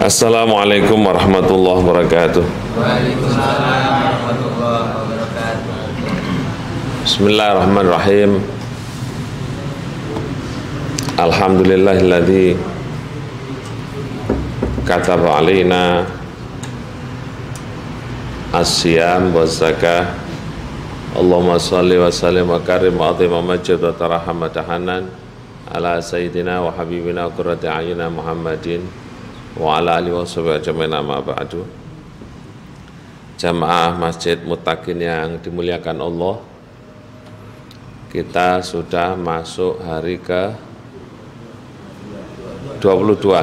Assalamualaikum warahmatullahi wabarakatuh. Waalaikumsalam warahmatullahi wabarakatuh. Bismillahirrahmanirrahim. Alhamdulillahilladzi kataba alaina as-siyam wa zakah. Allahumma salli wa sallim wa karim wa azim wa majid wa taraham wa tahanan ala sayyidina wa habibina wa qurrati a'yunina Muhammadin wa ala alihi wa sahbihi ajmain, amma ba'du. Jamaah Masjid Muttaqin yang dimuliakan Allah, kita sudah masuk hari ke 22,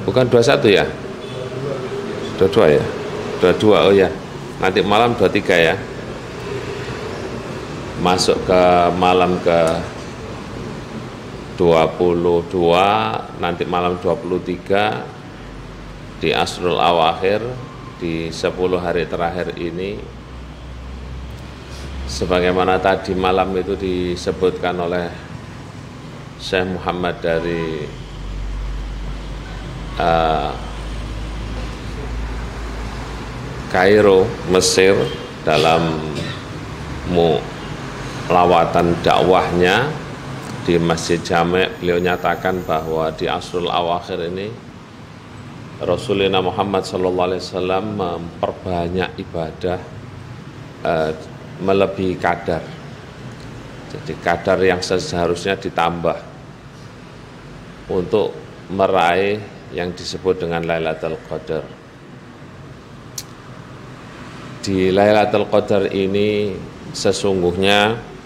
bukan 21 ya? 22 ya? 22, oh ya, nanti malam 23 ya, masuk ke malam ke 22, nanti malam 23 di Asrul Awakhir, di 10 hari terakhir ini. Sebagaimana tadi malam itu disebutkan oleh Syekh Muhammad dari Kairo, Mesir, dalam lawatan dakwahnya di Masjid Jami', beliau nyatakan bahwa di Asrul Awakhir ini Rasulullah Muhammad SAW memperbanyak ibadah melebihi kadar. Jadi kadar yang seharusnya ditambah untuk meraih yang disebut dengan Lailatul Qadar. Di Lailatul Qadar ini sesungguhnya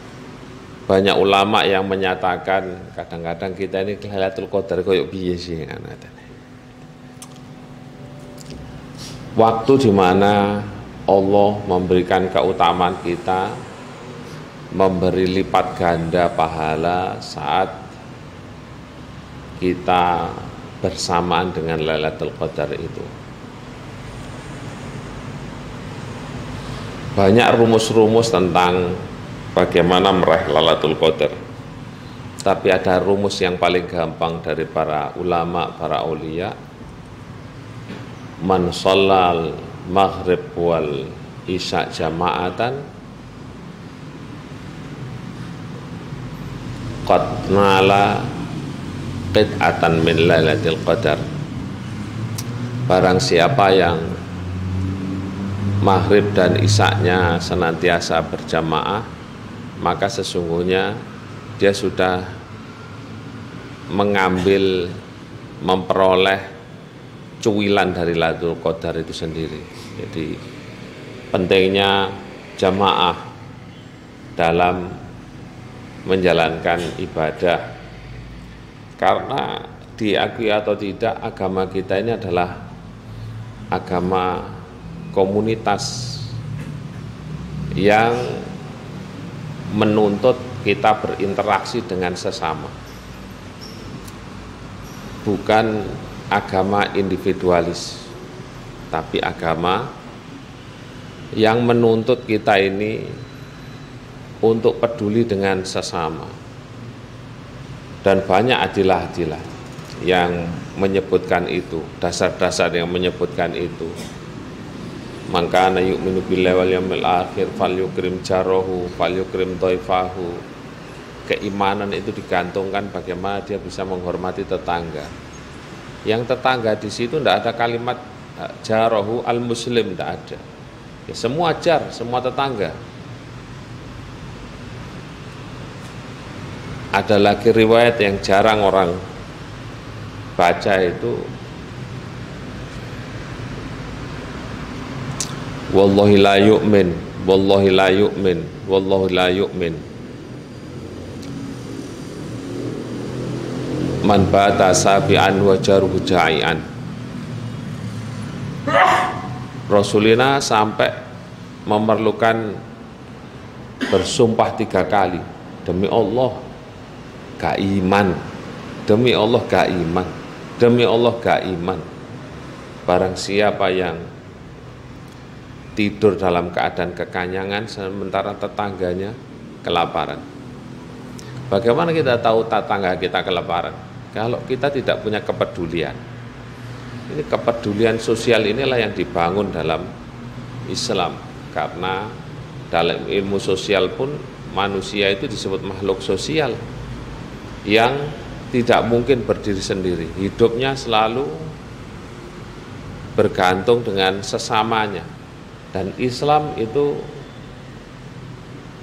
banyak ulama yang menyatakan kadang-kadang kita ini Lailatul Qadar koyo piye sih kan. Waktu di mana Allah memberikan keutamaan kita, memberi lipat ganda pahala saat kita bersamaan dengan Lailatul Qadar itu. Banyak rumus-rumus tentang bagaimana meraih Lailatul Qadar. Tapi ada rumus yang paling gampang dari para ulama, para aulia. Man shallal maghrib wal isya jama'atan qad nala qit'atan min Lailatul Qadar. Barang siapa yang maghrib dan isya-nya senantiasa berjamaah, maka sesungguhnya dia sudah memperoleh cuwilan dari Lailatul Qadar itu sendiri. Jadi pentingnya jamaah dalam menjalankan ibadah, karena diakui atau tidak agama kita ini adalah agama komunitas yang menuntut kita berinteraksi dengan sesama, bukan agama individualis, tapi agama yang menuntut kita ini untuk peduli dengan sesama. Dan banyak adilah-adilah yang menyebutkan itu, dasar-dasar yang menyebutkan itu. Man kana yu'minu billahi wal yawmil akhir falyukrim jarahu falyukrim dhaifahu. Keimanan itu digantungkan bagaimana dia bisa menghormati tetangga. Yang tetangga di situ tidak ada kalimat jarahu al-muslim, tidak ada. Ya, semua jar, semua tetangga. Ada lagi riwayat yang jarang orang baca itu, wallahi la yu'min, wallahi la yu'min, wallahi la yu'min. Man bata sabi'an wa jaruhu ja'ian. Rasulina sampai memerlukan bersumpah 3 kali, demi Allah gak iman, demi Allah gak iman, demi Allah gak iman. Barang siapa yang tidur dalam keadaan kekanyangan sementara tetangganya kelaparan, Bagaimana kita tahu tetangga kita kelaparan? Kalau kita tidak punya kepedulian. Ini kepedulian sosial inilah yang dibangun dalam Islam. Karena dalam ilmu sosial pun manusia itu disebut makhluk sosial yang tidak mungkin berdiri sendiri. Hidupnya selalu bergantung dengan sesamanya. Dan Islam itu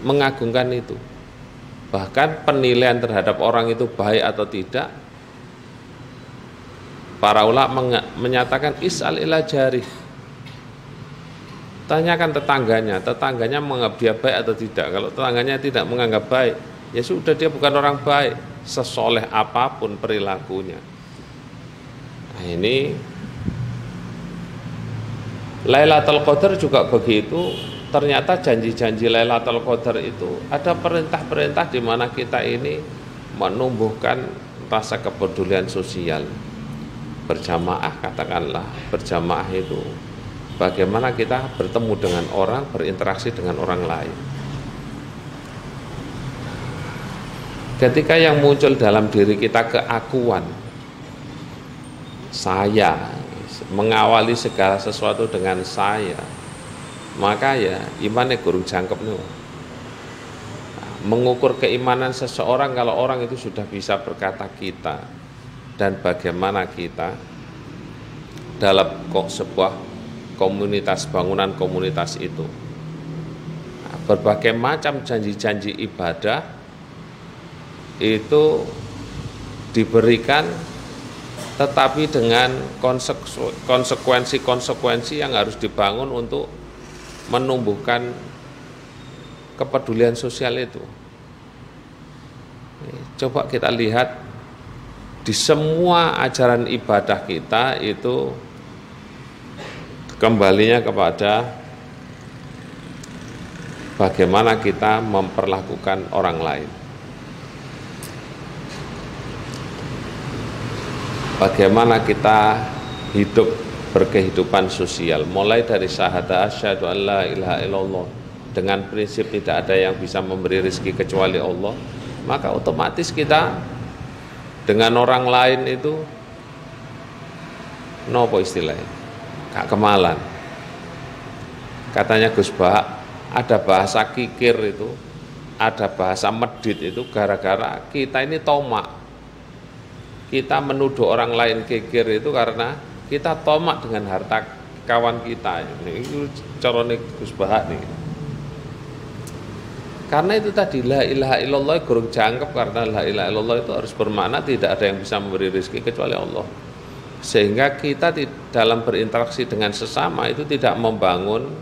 mengagungkan itu. Bahkan penilaian terhadap orang itu baik atau tidak, para ulama menyatakan is'al ila jari. Tanyakan tetangganya menganggap dia baik atau tidak. Kalau tetangganya tidak menganggap baik, ya sudah, dia bukan orang baik, sesoleh apapun perilakunya. Nah, ini Lailatul Qadar juga begitu. Ternyata janji-janji Lailatul Qadar itu ada perintah-perintah di mana kita ini menumbuhkan rasa kepedulian sosial. Berjamaah, katakanlah berjamaah itu bagaimana kita bertemu dengan orang, berinteraksi dengan orang lain. Ketika yang muncul dalam diri kita keakuan, saya, mengawali segala sesuatu dengan saya, maka ya imannya gurung jangkep nih. Mengukur keimanan seseorang kalau orang itu sudah bisa berkata kita dan bagaimana kita dalam sebuah komunitas, bangunan komunitas itu. Nah, berbagai macam janji-janji ibadah itu diberikan, tetapi dengan konsekuensi-konsekuensi yang harus dibangun untuk menumbuhkan kepedulian sosial itu. Coba kita lihat di semua ajaran ibadah kita itu kembalinya kepada bagaimana kita memperlakukan orang lain. Bagaimana kita hidup berkehidupan sosial, mulai dari syahadat asyhadu an la ilaha illallah, dengan prinsip tidak ada yang bisa memberi rezeki kecuali Allah, maka otomatis kita dengan orang lain itu nopo istilahnya, gak kemalan. Katanya Gus Bah, ada bahasa kikir itu, ada bahasa medit itu gara-gara kita ini tomak. Kita menuduh orang lain kikir itu karena kita tomak dengan harta kawan kita. Ini carane Gus Bah nih. Karena itu tadi la ilaha illallah gurung jangkep, karena la ilaha illallah itu harus bermakna tidak ada yang bisa memberi rezeki kecuali Allah. Sehingga kita dalam berinteraksi dengan sesama itu tidak membangun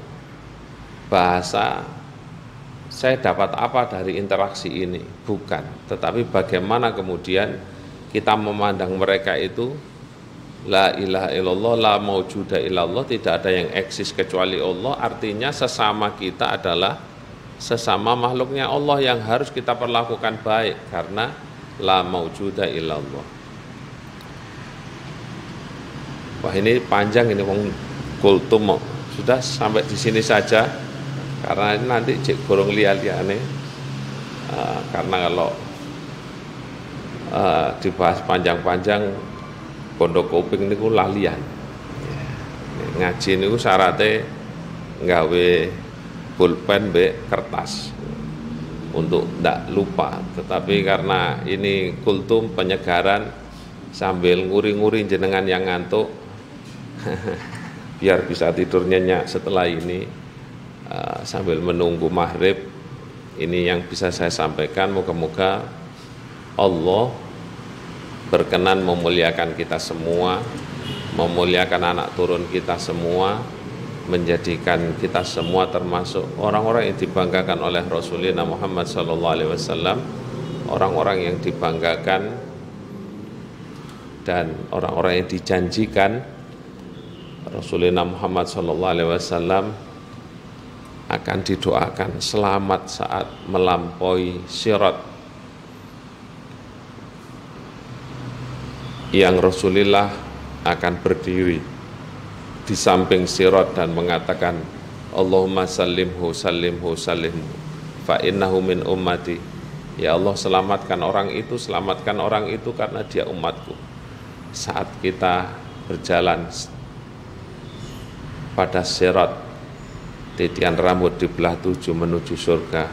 bahasa saya dapat apa dari interaksi ini, bukan. Tetapi bagaimana kemudian kita memandang mereka itu la ilaha illallah, la maujuda illallah, tidak ada yang eksis kecuali Allah. Artinya sesama kita adalah sesama makhluknya Allah yang harus kita perlakukan baik, karena la maujuda illallah. Wah, ini panjang ini wong kultum. Sudah sampai di sini saja karena ini nanti cek gorong liya-liyane. Karena kalau dibahas panjang-panjang pondok kuping niku lalian. Ngaji niku syaratnya nggawe pulpen mbek kertas untuk ndak lupa. Tetapi karena ini kultum penyegaran sambil nguri-nguri jenengan yang ngantuk biar bisa tidur nyenyak setelah ini, sambil menunggu maghrib, ini yang bisa saya sampaikan. Moga-moga Allah berkenan memuliakan kita semua, memuliakan anak turun kita semua, menjadikan kita semua termasuk orang-orang yang dibanggakan oleh Rasulullah Muhammad SAW, orang-orang yang dibanggakan dan orang-orang yang dijanjikan Rasulullah Muhammad SAW akan didoakan selamat saat melampaui sirat, yang Rasulullah akan berdiri di samping sirat dan mengatakan Allahumma sallimhu sallimhu sallimhu fa innahu min ummati Ya Allah, selamatkan orang itu karena dia umatku. Saat kita berjalan pada sirat, titian rambut di belah 7 menuju surga,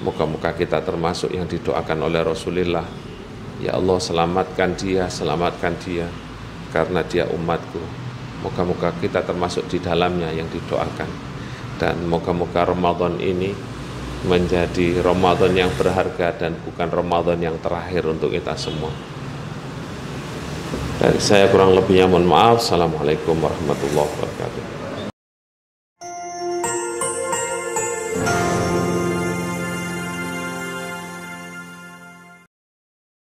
moga-moga kita termasuk yang didoakan oleh Rasulullah. Ya Allah, selamatkan dia karena dia umatku. Moga-moga kita termasuk di dalamnya yang didoakan. Dan moga-moga Ramadan ini menjadi Ramadan yang berharga dan bukan Ramadan yang terakhir untuk kita semua. Dari saya kurang lebihnya mohon maaf. Assalamualaikum warahmatullahi wabarakatuh.